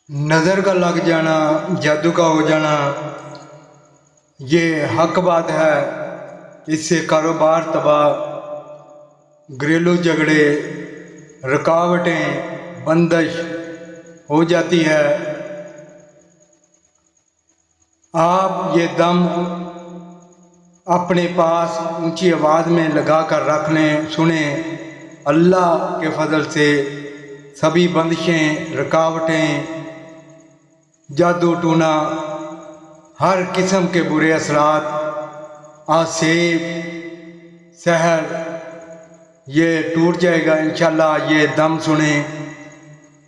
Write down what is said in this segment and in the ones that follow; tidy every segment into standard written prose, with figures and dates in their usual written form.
नज़र का लग जाना, जादू का हो जाना, ये हक बात है। इससे कारोबार तबाह, घरेलू झगड़े, रुकावटें, बंदिश हो जाती है। आप ये दम अपने पास ऊंची आवाज़ में लगा कर रख लें, सुने। अल्लाह के फजल से सभी बंदिशें, रुकावटें, जादू टूना, हर किस्म के बुरे असरात, आसेब, सहर, ये टूट जाएगा इंशाल्लाह। ये दम सुने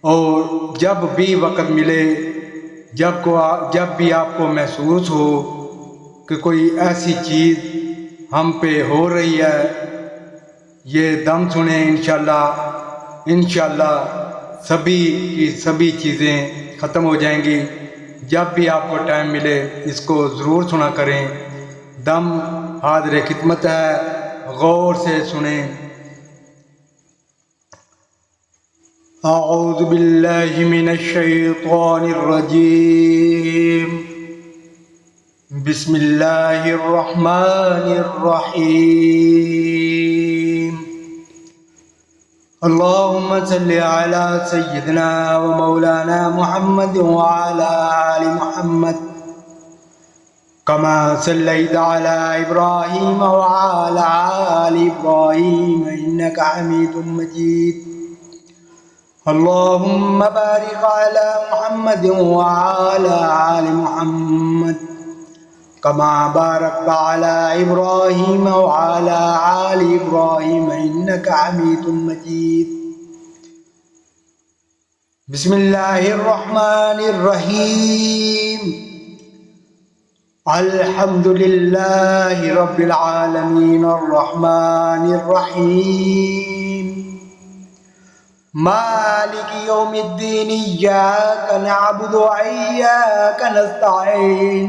और जब भी वक़्त मिले, जब भी आपको महसूस हो कि कोई ऐसी चीज़ हम पे हो रही है, ये दम सुने इंशाल्लाह। इंशाल्लाह सभी की सभी चीज़ें ख़त्म हो जाएंगी। जब भी आपको टाइम मिले इसको ज़रूर सुना करें। दम हाज़िर खिदमत है, गौर से सुने। अऊज़ु बिल्लाहि मिनश शैतानिर रजीम, बिस्मिल्लाहिर रहमानिर रहीम। अल्लाहुम्मा सल्लि अला सय्यिदिना व मौलाना मुहम्मद व अला आलि मुहम्मद कमा सल्लैता अला इब्राहीम व अला आलि इब्राहीम इन्नका हमीदुम मजीद। अल्लाहुम्मा बारिक अला मुहम्मद व अला आलि मुहम्मद कमा बारकता अला इब्राहीम व अला आलि इब्राहीम इन्नका हमीदुम मजीद। बिस्मिल्लाहिर रहमानिर रहीम। अल्हम्दुलिल्लाहि रब्बिल आलमीन अर्रहमानिर रहीम मालिकि यौमिद्दीन इय्याका नअबुदु व इय्याका नस्तईन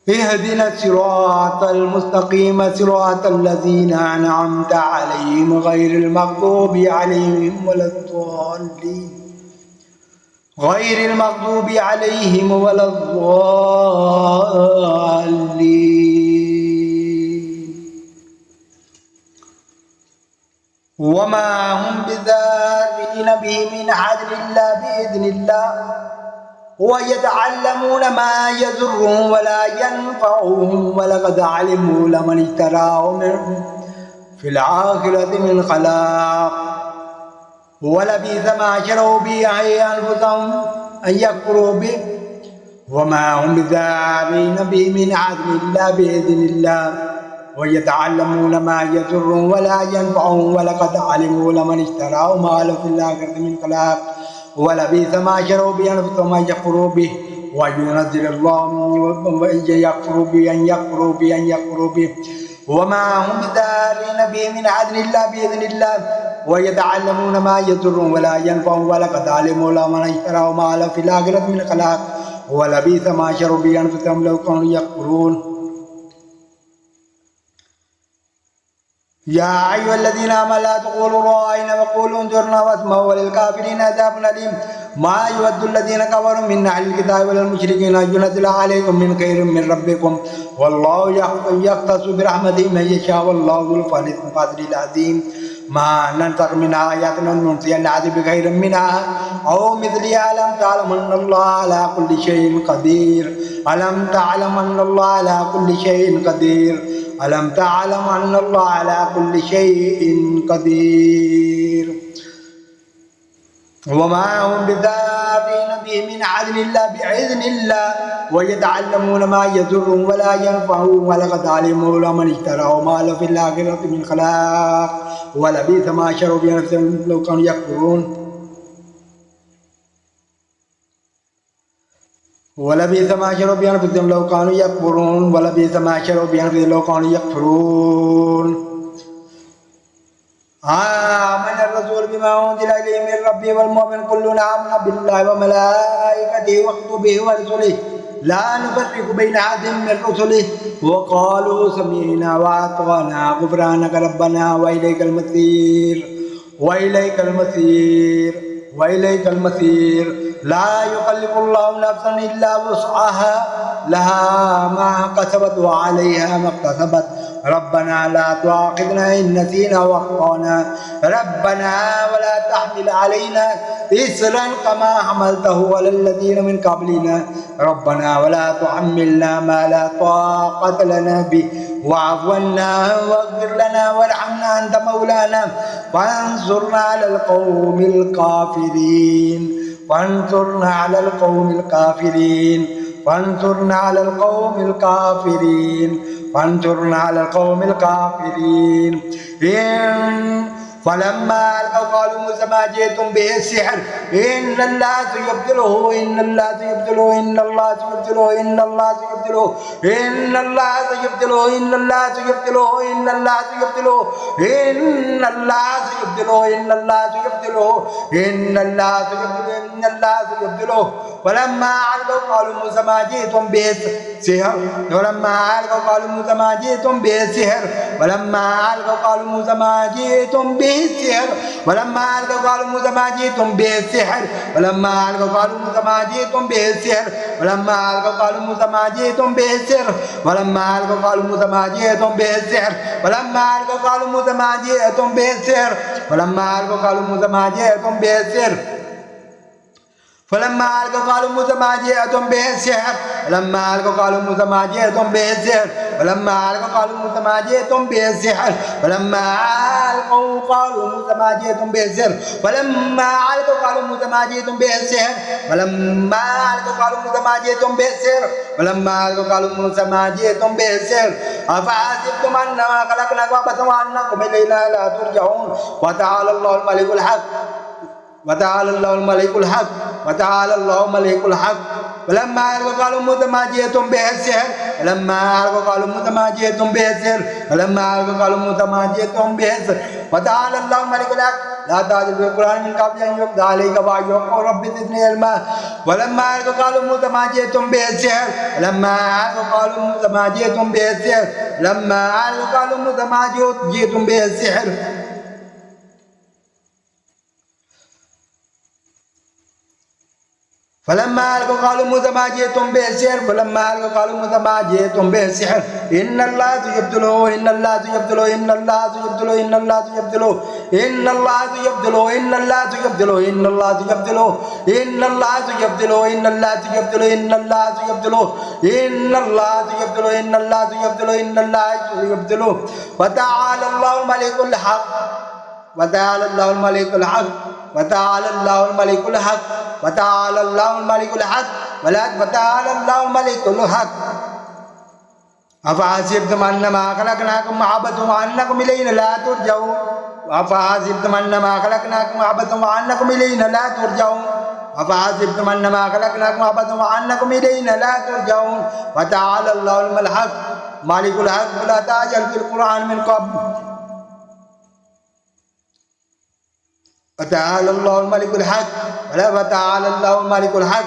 इहदिना सिरातल मुस्तकीम सिरातल लज़ीना अनअमता अलैहिम गैरिल मग़दूबि अलैहिम वलद्दाल्लीन गैरिल मग़दूबि अलैहिम वलद्दाल्लीन वमा हुम बिज़ारिन बिहि मिन अहदिन इल्ला बिइज़्निल्लाह वयतअल्लमून मा यज़ुर्रुहुम वला यनफ़अुहुम वलक़द अलिमू लमन इश्तराहु फ़िल आख़िरति मिन ख़लाक़ वलबिअस मा शरऊ बिहि अन्फ़ुसहुम अन यकफ़ुरू बिहि वमा हुम बिज़ारिन बिहि मिन अहदिन इल्ला बिइज़्निल्लाह वयतअल्लमून मा यज़ुर्रुहुम वला यनफ़अुहुम वलक़द अलिमू लमन इश्तराहु मा लहु फ़िल आख़िरति मिन ख़लाक़ वलबिअस मा शरऊ बिहि अन्फ़ुसहुम अन यकफ़ुरू बिहि वयुनज़्ज़िलुल्लाहु अन यकफ़ुरू बिहि वमा हुम बिज़ारिन बिहि मिन अहदिन इल्ला बिइज़्निल्लाह वयतअल्लमून मा यज़ुर्रुहुम वला यनफ़अुहुम वलक़द अलिमू लमन इश्तराहु मा लहु फ़िल आख़िरति मिन ख़लाक़ वलबिअस मा शरऊ बिहि अन्फ़ुसहुम लौ कानू यकफ़ुरून। या अय्युहल्लज़ीना आमनू ला तक़ूलू राअइना वक़ूलू उन्ज़ुरना वस्मऊ वलिलकाफ़िरीन अज़ाबुन अलीम। मा युवद्दुल्लज़ीना कफ़रू मिन अहलिल किताबि वल मुशरिकीन अन युनज़्ज़िला अलैकुम मिन खैरिन मिन रब्बिकुम वल्लाहु यख़्तस्सु बिरहमतिहि मन यशाअ वल्लाहु ज़ुल फ़ज़लिल अज़ीम। मा नंसख़ मिन आयतिन अव नुनसिहा नअति बिख़ैरिन मिनहा अव मिस्लिहा अलम तअलम अन्नल्लाह अला कुल्लि शैइन क़दीर। अलम तअलम अन्नल्लाह अला कुल्लि शैइन क़दीर। अलम तअलम अन्नल्लाह अला कुल्लि शैइन क़दीर। वमा हुम बिज़ारिन बिहि मिन अहदिन इल्ला बिइज़्निल्लाह वयतअल्लमून मा यज़ुर्रुहुम वला यनफ़अुहुम वलक़द अलिमू लमन इश्तराहु मा लहु फ़िल आख़िरति मिन ख़लाक़ वलबिअस मा शरऊ बिहि अन्फ़ुसहुम लौ कानू यकफ़ुरून। वलबिअस मा शरऊ बिहि अन्फ़ुसहुम लौ कानू यकफ़ुरून। वलबिअस मा शरऊ बिहि अन्फ़ुसहुम लौ कानू यकफ़ुरून। आमन रसूल बिमा उन्ज़िला इलैहि मिन रब्बिहि वल मुमिनून कुल्लुन आमना बिल्लाहि व मलाइकतिहि व कुतुबिहि व रुसुलिहि ला नुफ़र्रिक़ु बैन अहदिन मिन रुसुलिहि व क़ालू समिअना व अतअना ग़ुफ़रानक रब्बना व इलैकल मसीर व इलैकल मसीर व इलैकल मसीर। لا يكلف الله نفسا إلا وسعها لها ما كسبت وعليها ما اكتسبت ربنا لا تؤاخذنا إن نسينا وأخطأنا ربنا ولا تحمل علينا إصرا كما حملته على الذين من قبلنا ربنا ولا تحملنا ما لا طاقة لنا به واعف عنا واغفر لنا وارحمنا أنت مولانا فانصرنا على القوم الكافرين فانصرنا على القوم الكافرين فانصرنا على القوم الكافرين فانصرنا على القوم الكافرين فلما ألقوا قالوا موسى ما جئتم به السحر إن الله سيبطله إن الله سيبطله إن الله سيبطله إن الله سيبطله إن الله سيبطله إن الله سيبطله إن الله سيبطله إن الله سيبطله إن الله سيبطله إن الله سيبطله إن الله سيبطله فلما ألقوا قالوا موسى ما جئتم به السحر ولما ألقوا قالوا موسى ما جئتم به السحر ولما ألقوا قالوا موسى ما جئتم به السحر ولما ألقوا قالوا موسى ما جئتم به السحر ولما ألقوا قالوا موسى ما جئتم به السحر ولما ألقوا قالوا موسى ما جئتم به السحر ولما ألقوا قالوا موسى ما جئتم به السحر ولما ألقوا قالوا موسى ما جئتم به السحر ولما ألقوا قالوا موسى ما جئتم به السحر فلما ألقوا قالوا موسى ما جئتم به السحر فلما ألقوا قالوا موسى ما جئتم به السحر فلما ألقوا قالوا موسى ما جئتم به السحر فلما ألقوا قالوا موسى ما جئتم به السحر فلما ألقوا قالوا موسى ما جئتم به السحر فلما ألقوا قالوا موسى ما جئتم به السحر فلما ألقوا قالوا موسى ما جئتم به السحر أفحسبتم أنما خلقناكم عبثا وأنكم إلينا لا ترجعون وتعالى الله الملك الحق وتعالى الله الملك الحق وتعالى الله الملك الحق فلما ألقوا قالوا موسى ما جئتم به السحر فلما ألقوا قالوا موسى ما جئتم به السحر فلما ألقوا قالوا موسى ما جئتم به السحر وتعالى الله الملك الحق لا تعجل بالقرآن من قبل أن يقضى عليك وحي وقل رب زدني علما ولما ألقوا قالوا موسى ما جئتم به السحر لما ألقوا قالوا موسى ما جئتم به السحر لما ألقوا قالوا موسى ما جئتم به السحر فلما ألقوا قالوا موسى ما جئتم به السحر فلما ألقوا قالوا موسى ما جئتم به السحر إن الله سيبطله إن الله سيبطله إن الله سيبطله إن الله سيبطله إن الله سيبطله إن الله سيبطله إن الله سيبطله إن الله سيبطله إن الله سيبطله إن الله سيبطله إن الله سيبطله إن الله سيبطله إن الله سيبطله وتعالى الله الملك الحق وتعالى الله الملك الحق وتعالى الله الملك الحق وتعالى الله الملك الحق وتعالى الله الملك الحق أفحسبتم أنما خلقناكم عبثا وأنكم إلينا لا ترجعون أفحسبتم أنما خلقناكم عبثا وأنكم إلينا لا ترجعون أفحسبتم أنما خلقناكم عبثا وأنكم إلينا لا ترجعون وتعالى الله الملك الحق مالك الحق ولا تعجل في القرآن من قبل وتعالى الله الملك الحق وتعالى الله الملك الحق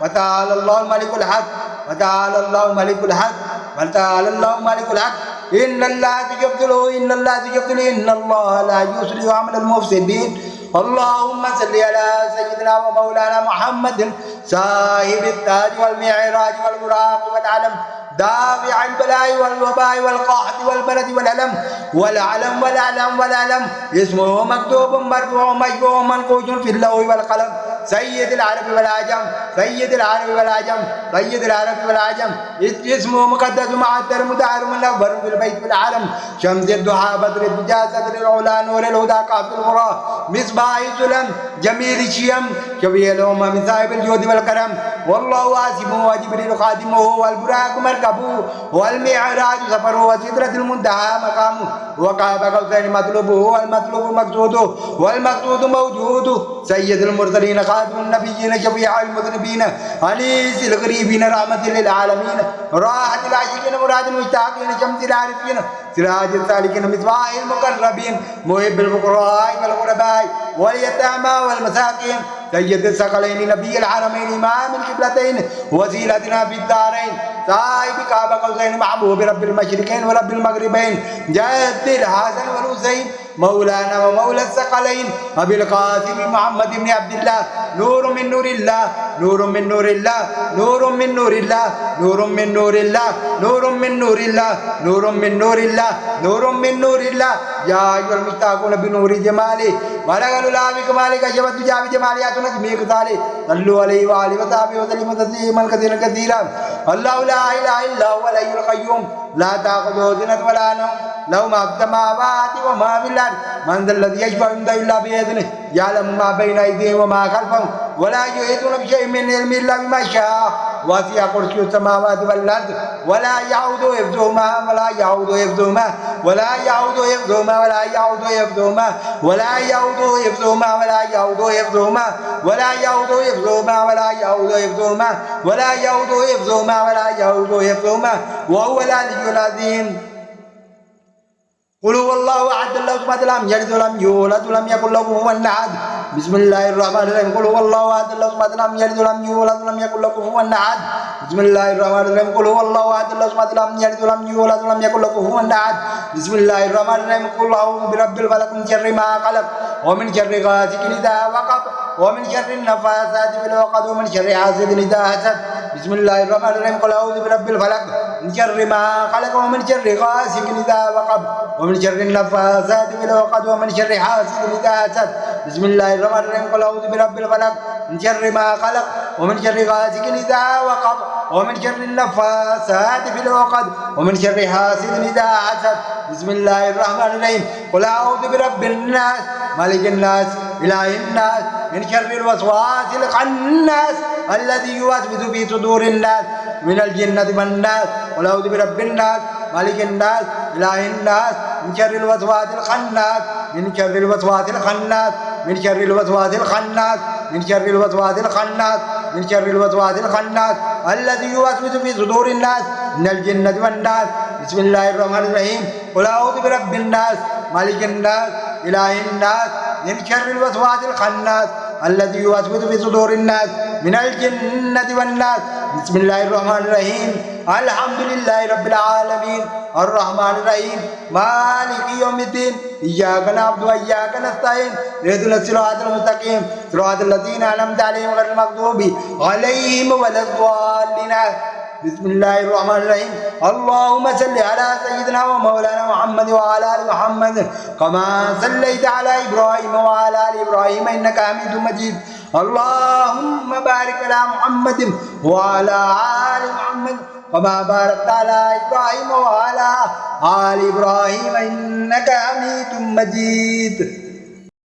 وتعالى الله الملك الحق وتعالى الله الملك الحق وتعالى الله الملك الحق إن الله سيبطله إن الله سيبطله إن الله لا يصلح عمل المفسدين اللهم صل على سيدنا ومولانا محمد صاحب التاج والمعراج والبراق والعلم دافع البلاء والوباء والقحط والبلد والألم والعلم والأعلم والألم اسمه مكتوب مرفوع مشفوع منقوش في اللوح والقلم سيد العرب والعجم سيد العرب والعجم سيد العرب والعجم اسمه مقدس معطر مدعر منور في البيت في العالم شمس الضحى بدر الدجى صدر العلا نور الهدى كعب الغرى مصباح الظلم جميل الشيم شفيع الأمم صاحب الجود والكرم والله واسمه وجبريل خادمه والبراق مركبه والمعراج سفره وسدرة المنتهى مقامه وقاب قوسين مطلوبه والمطلوب مقصوده والمقصود موجوده سيد المرسلين خاتم النبيين شفيع المذنبين أنيس الغريبين رحمة للعالمين راحة العاشقين مراد المشتاقين شمس العارفين سراج السالكين مصباح المقربين محب الفقراء والغرباء واليتامى والمساكين سيد الثقلين نبي العالمين إمام القبلتين وسيلتنا في الدارين صاحب قاب قوسين محبوب رب المشرقين ورب المغربين جد الحسن والحسين مولانا ومولى الثقلين أبي القاسم محمد بن عبد الله نور من نور الله نور من نور الله نور من نور الله نور من نور الله نور من نور الله نور من نور الله نور من نور الله يا أيها المشتاقون بنور جماله ولغل الله بكمالك شبت جاب جماليات نجمي قتالي صلوا عليه وآله وصحبه وسلم تسليما كثيرا كثيرا الله لا إله إلا هو الحي القيوم لا تأخذه سنة ولا نوم له ما في السماوات وما في الأرض من ذا الذي يشفع عنده إلا بإذنه يعلم ما بين أيديهم وما خلفهم ولا يحيطون بشيء من علمه إلا بما شاء وسع كرسيه السماوات والأرض ولا يعود حفظهما ولا يعود حفظهما ولا يعود حفظهما ولا يعود حفظهما ولا يعود حفظهما ولا يعود حفظهما ولا يعود حفظهما ولا يعود حفظهما ولا يعود حفظهما ولا يعود حفظهما وهو العلي العظيم قل هو الله احد الله الصمد لم يلد ولم يولد ولم يكن له كفوا احد بسم الله الرحمن الرحيم قل هو الله احد الله الصمد لم يلد ولم يولد ولم يكن له كفوا احد بسم الله الرحمن الرحيم قل هو الله احد الله الصمد لم يلد ولم يولد ولم يكن له كفوا احد بسم الله الرحمن الرحيم قل اعوذ برب الفلق من شر ما خلق ومن شر غاسق اذا وقب ومن شر النفاثات في العقد ومن شر حاسد اذا حسد بسم الله الرحمن الرحيم قل اعوذ برب الفلق من شر ما خلق ومن شر غاسق اذا وقب ومن شر النفاثات في العقد ومن شر حاسد اذا حسد بسم الله الرحمن الرحيم قل اعوذ برب الفلق من شر ما خلق ومن شر غاسق اذا وقب ومن شر النفاثات في العقد ومن شر حاسد اذا حسد بسم الله الرحمن الرحيم قل اعوذ برب الناس ملك الناس اله الناس من شر الوسواس الخناس الذي يوسوس في صدور الناس من الجنة والناس قل اعوذ برب الناس ملك الناس اله الناس من شر الوسواس الخناس من شر الوسواس الخناس من شر الوسواس الخناس من شر الوسواس الخناس من شر الوسواس الخناس الذي يوسوس في صدور الناس من الجنة والناس بسم الله الرحمن الرحيم قل اعوذ برب الناس ملك الناس اله الناس من شر الوسواس الخناس الذي يوسوس في صدور الناس من الجنة والناس بسم الله الرحمن الرحيم الحمد لله رب العالمين الرحمن الرحيم مالك يوم الدين إياك نعبد وإياك نستعين اهدنا الصراط المستقيم صراط الذين أنعمت عليهم غير المغضوب عليهم ولا الضالين بسم الله الرحمن الرحيم اللهم صل على سيدنا ومولانا محمد وعلى ال محمد كما صليت على ابراهيم وعلى ال ابراهيم انك حميد مجيد اللهم بارك على محمد وعلى ال محمد كما باركت على ابراهيم وعلى ال ابراهيم انك حميد مجيد